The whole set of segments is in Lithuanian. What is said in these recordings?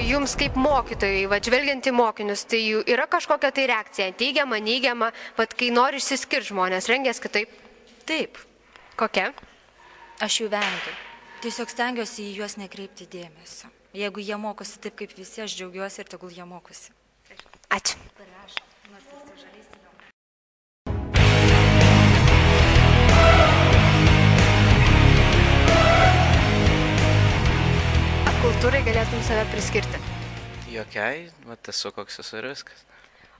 jums kaip mokytojai, va, žvelgiant į mokinius, tai yra kažkokia tai reakcija, teigiama, neigiama, va, kai nori išsiskirti žmonės, rengės kitaip? Taip, Kokia? aš jų vengiu. Tiesiog stengiuosi į juos nekreipti dėmesio. Jeigu jie mokosi taip kaip visi, aš džiaugiuosi ir tegul jie mokosi. Ačiū. Kultūrai galėtum save priskirti. Jokiai, vat esu koks esu ir viskas.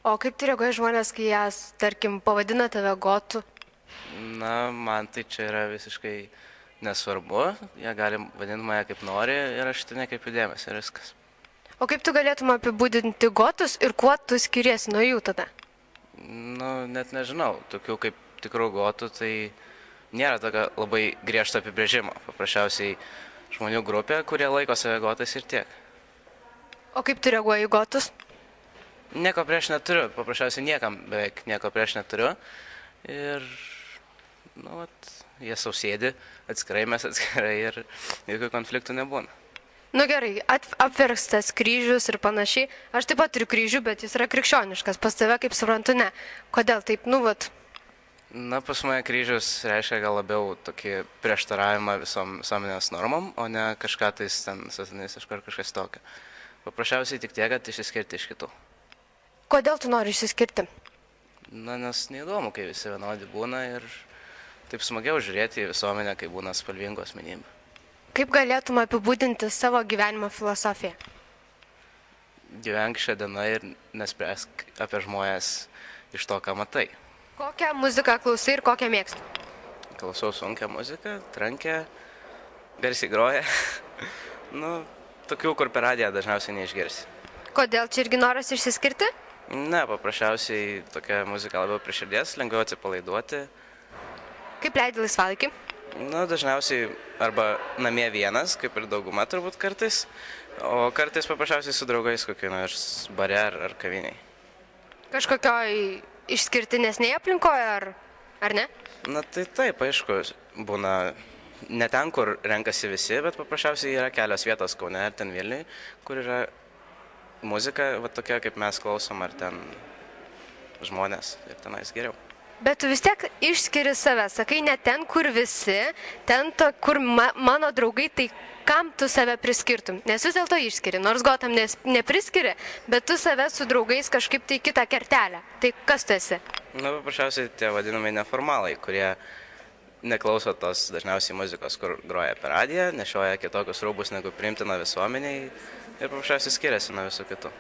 O kaip tu reaguoji žmonės, kai jas, tarkim, pavadina tave gotu? Na, man tai čia yra visiškai nesvarbu, jie gali vadinti mane kaip nori ir aš tai nekreipiu dėmesio ir viskas. O kaip tu galėtum apibūdinti gotus ir kuo tu skiriesi nuo jų tada? Nu, net nežinau, tokių kaip tikrų gotų, tai nėra tokio labai griežto apibrėžimo. Paprasčiausiai žmonių grupė, kurie laiko save gotais ir tiek. O kaip tu reaguoji į gotus? Nieko prieš neturiu, paprasčiausiai niekam beveik nieko prieš neturiu. Ir, nu, vat, jie sausėdi, atskirai mes atskirai ir jokių konfliktų nebūna. Nu gerai, apverstas kryžius ir panašiai. Aš taip pat turiu kryžių, bet jis yra krikščioniškas. Pas tave, kaip suprantu, ne. Kodėl taip, nu, vat? Na, pas mane kryžius reiškia gal labiau tokį prieštaravimą visom visuomenės normom, o ne kažką tais ten satanistiško ar kažkas tokio. Paprasčiausiai tik tiek, kad išsiskirti iš kitų. Kodėl tu nori išsiskirti? Na, nes neįdomu, kai visi vienodi būna ir taip smagiau žiūrėti į visuomenę, kai būna spalvingų asmenybių. Kaip galėtum apibūdinti savo gyvenimo filosofiją? Gyvenk šią dieną ir nespręsk apie žmonės iš to, ką matai. Kokią muziką klausai ir kokią mėgsti? Klausau sunkią muziką, trankę, garsiai groja. Nu, tokių, kur per radiją dažniausiai neišgirsi. Kodėl čia irgi noras išsiskirti? Ne, paprasčiausiai tokia muzika labiau prie širdies, lengviau atsipalaiduoti. Kaip leidi laisvalaikį? Nu, dažniausiai arba namie vienas, kaip ir dauguma turbūt kartais, o kartais paprasčiausiai su draugais kokiai nors bare ar kaviniai. Kažkokioj išskirtinesnėje aplinkoje, ar ne? Na tai taip, aišku, būna ne ten, kur renkasi visi, bet paprasčiausiai yra kelios vietos Kaune ar ten Vilniui, kur yra muzika, va tokia kaip mes klausom, ar ten žmonės ir tenais geriau. Bet tu vis tiek išskiri save, sakai, ne ten, kur visi, ten, kur mano draugai, tai kam tu save priskirtum? Nes vis dėlto išskiri, nors gotam nepriskiri, bet tu save su draugais kažkaip tai kitą kertelę. Tai kas tu esi? Na, paprasčiausiai tie vadinamai neformalai, kurie neklauso tos dažniausiai muzikos, kur groja per radiją, nešioja kitokius rūbus negu priimtina visuomeniai ir paprasčiausiai skiriasi nuo visų kitų.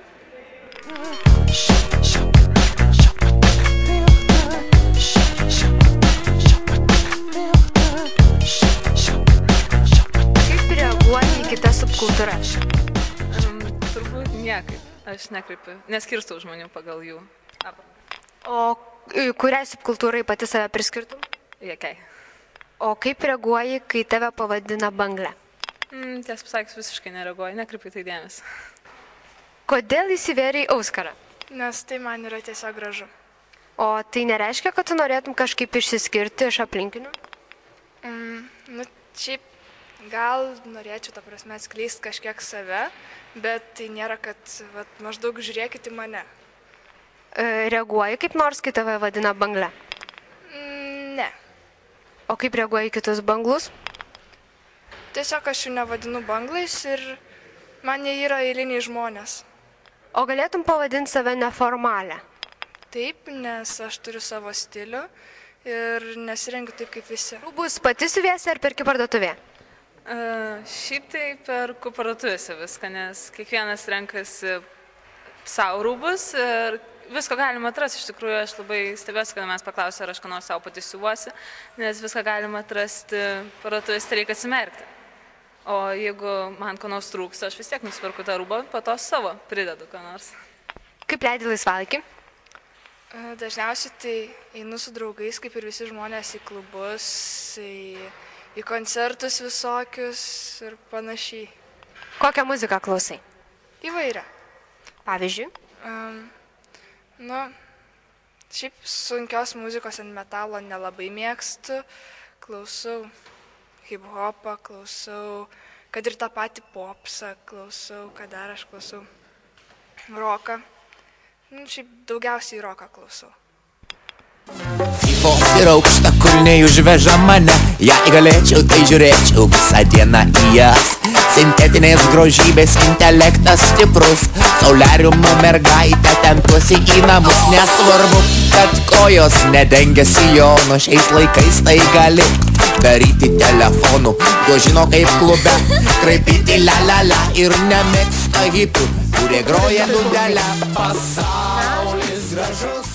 Kitas subkultūras? Turbūt niekaip. Aš nekreipiu, neskirstau žmonių pagal jų. O kuriai subkultūrai pati save priskirtum? Jokiai. O kaip reaguoji, kai tave pavadina bangle? Tiesą pasakius, visiškai nereaguoju, nekreipiu tai dėmesį. Kodėl įsivėrei auskarą? Nes tai man yra tiesiog gražu. O tai nereiškia, kad tu norėtum kažkaip išsiskirti iš aplinkinių? Nu, šiaip gal norėčiau, ta prasme, atskleisti kažkiek save, bet tai nėra, kad maždaug žiūrėkit į mane. Reaguoji kaip nors, kai tave vadina bangle? Ne. O kaip reaguoji į kitus banglus? Tiesiog aš jų nevadinu banglais ir man jie yra eiliniai žmonės. O galėtum pavadinti save neformalę? Taip, nes aš turiu savo stilių ir nesirengiu taip kaip visi. Rūbus pati siuviesi ar perki parduotuvėje? Šiaip tai perku parduotuvėse viską, nes kiekvienas renkasi savo rūbus ir visko galima atrasti. Iš tikrųjų, aš labai stebiuosi, kad mes paklausė, ar aš ką nors savo pati siuvuosi, nes viską galima atrasti parduotuvėse, tai reikia atsimerkti. O jeigu man ko nors trūksta, aš vis tiek nusipirku tą rūbą, po to savo pridedu ką nors. Kaip leidi laisvalaikį? Dažniausiai tai einu su draugais, kaip ir visi žmonės, į klubus, į koncertus visokius ir panašiai. Kokią muziką klausai? Įvairią. Pavyzdžiui? Nu, šiaip sunkios muzikos ant metalo nelabai mėgstu. Klausau hip-hopą, klausau kad ir tą patį popsą klausau, kad dar aš klausau roką. Šiaip daugiausiai roką klausau. Fifos ir aukšta kulniai užveža mane, jei galėčiau, tai žiūrėčiau visą dieną į jas. Sintetinės grožybės intelektas stiprus, sauleriumo mergaitę tempiuosi į namus. Nesvarbu, kad kojos nedengia sijono, šiais laikais tai gali daryti telefonu. Jo žino kaip klube, kraipyti la la la ir nemėgsta hipių, kurie groja dudelę. Pasaulis gražus.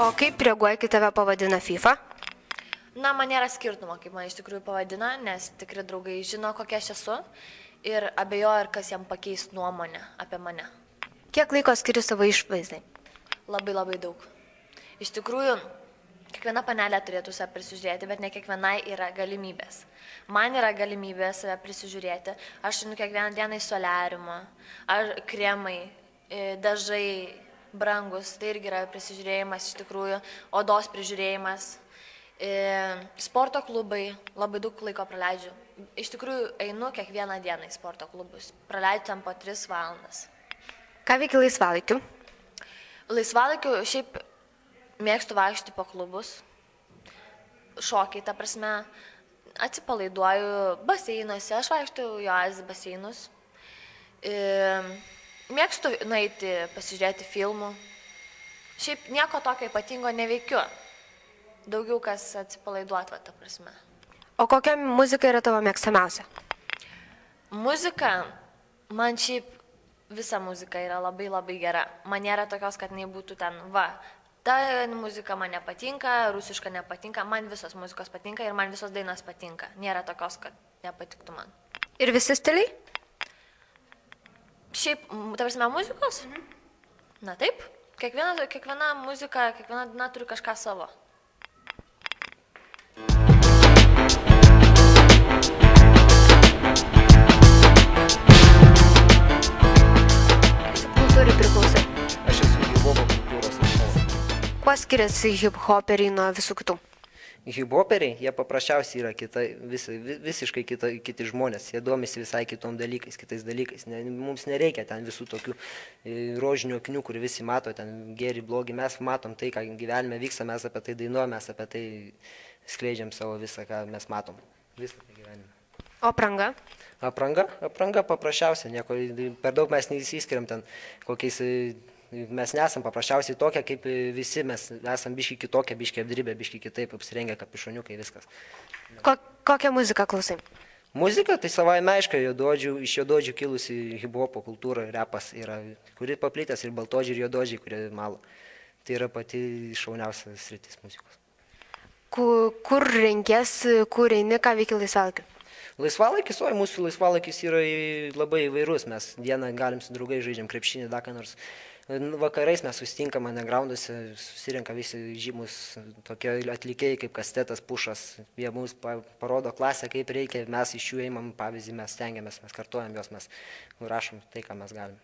O kaip reaguoja, kai tave pavadina FIFA? Na, man nėra skirtumo, kaip man iš tikrųjų pavadina, nes tikri draugai žino, kokia aš esu ir abejoju, kas jam pakeis nuomonę apie mane. Kiek laiko skiri savo išvaizdai? Labai daug. Iš tikrųjų, kiekviena panelė turėtų save prisižiūrėti, bet ne kiekvienai yra galimybės. Man yra galimybė save prisižiūrėti. Aš einu kiekvieną dieną į solariumą, ar kremai, dažai brangus, tai irgi yra prisižiūrėjimas iš tikrųjų, odos prižiūrėjimas. Sporto klubai, labai daug laiko praleidžiu. Iš tikrųjų, einu kiekvieną dieną į sporto klubus. Praleidžiu ten po 3 valandas. Ką veiki laisvalaikiu? Laisvalaikiu šiaip mėgstu vaikščioti po klubus. Šokiai, ta prasme, atsipalaiduoju baseinuose, aš vaikščiu į oazės baseinus. Mėgstu nueiti pasižiūrėti filmų. Šiaip nieko tokio ypatingo neveikiu. Daugiau kas atsipalaiduot, ta prasme. O kokia muzika yra tavo mėgstamiausia? Muzika, man šiaip visa muzika yra labai gera. Man nėra tokios, kad nebūtų ten, ta muzika man nepatinka, rusiška nepatinka, man visos muzikos patinka ir man visos dainos patinka. Nėra tokios, kad nepatiktų man. Ir visi stiliai? Šiaip, ta prasme, muzikos? Na taip, kiekviena muzika, kiekviena daina turi kažką savo. Kultūrai priklausai. Aš esu hip-hopo kultūros atstovas. Kuo skiriasi hip-hoperiai nuo visų kitų? Hip-hoperiai, jie paprasčiausiai yra visiškai kiti žmonės, jie domisi visai kitais dalykais. Mums nereikia ten visų tokių rožinių akinių, kur visi mato, ten gėrį, blogį. Mes matom tai, ką gyvenime vyksta, mes apie tai dainuojame, mes apie tai skleidžiam savo visą, ką mes matom. Visą tai gyvenime. O apranga? Apranga paprasčiausia, nieko, per daug mes neįsiskiriam ten kokiais. Mes nesam paprasčiausiai tokia, kaip visi, mes esam biški kitokie, biški apdirbę, biški kitaip, apsirengę kapišoniukai, viskas. Kokią muziką klausai? Muzika, tai savaime aiškiai, iš juododžių kilusi hip-hopo kultūra, repas yra, kuri paplitęs ir baltodžiai ir juododžiai, kurie mala. Tai yra pati šauniausia sritis muzikos. Kur rengiesi, kur eini, ką veiki laisvalaikiu? Laisvalaikis, mūsų laisvalaikis yra labai įvairus, mes dieną galim su draugai žaidžiam krepšinį, daką nors. Vakarais mes susitinkam undergrounduose, susirenka visi žymus tokie atlikėjai kaip Kastetas, Pušas. Jie mums parodo klasę, kaip reikia, mes iš jų eimam pavyzdį, mes stengiamės, mes kartuojam juos, mes rašom tai, ką mes galim.